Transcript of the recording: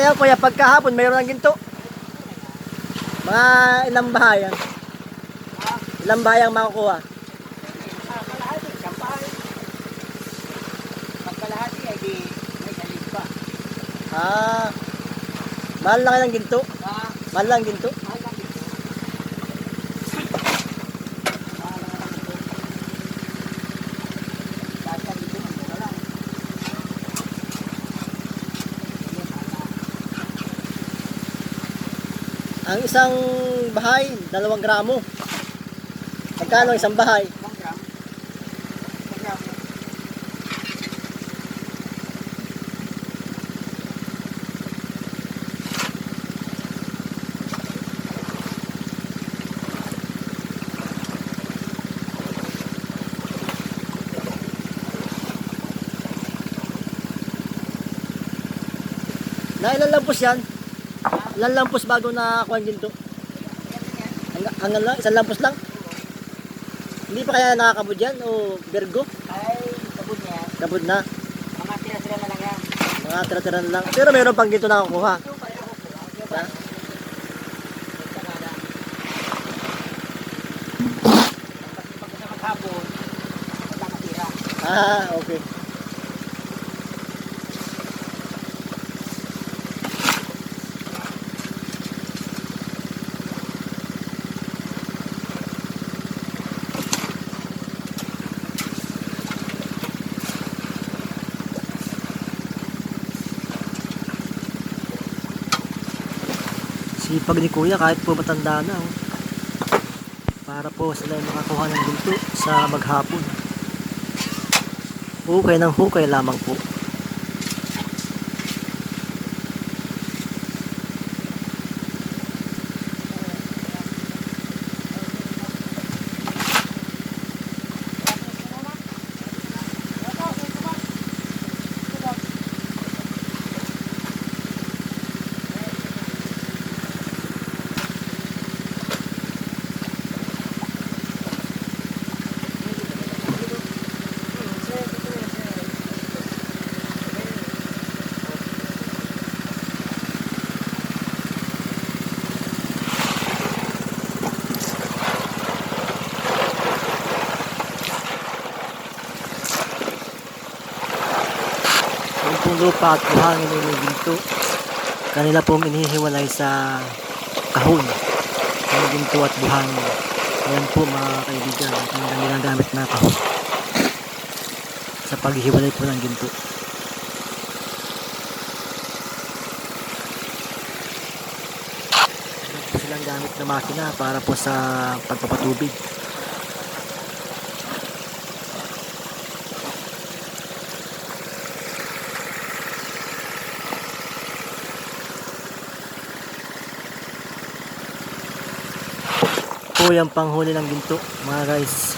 yan kuya, pagkahapon mayroon ng ginto. Mga ilang bahayang? Ilang bahayang makukuha? Kalahati, kampahay. Pag kalahati ay di may salig pa. Mahal lang ng ginto. Ah, Mahal lang ginto. mahal lang ito. Mahal lang ito. Kahit sa dito, mura lang. Ang isang bahay, 2 gramo. Magkano isang bahay? 1 gram. 1 gram. Na ilan lampos yan? Ilan lampos bago nakakuha ang ginto? Hanggang lang? Isang lampos lang? Hindi pa kaya nakakabod yan? O Virgo? Ay, sabon niya. Kabod na. Mga tira-tira na lang yan. Mga tira-tira na lang. Pero mayroon pang ginto nakakuha. Ito pa rin ako. Ha? Pag sa maghapon, wala matira. Okay. Sipag ni kuya kahit po matanda na. Oh. Para po sila makakuha ng ginto sa maghapon. Hukay ng hukay lamang po. Yung lupa at buhangin ng ginto, kanila pong inihiwalay sa kahon ng ginto at buhangin. Ayan po mga kaibigan, ang ginagamit na kahon sa paghihiwalay po ng ginto. Ayan po silang gamit na makina para po sa pagpapatubig. Po yung panghuli ng ginto mga guys.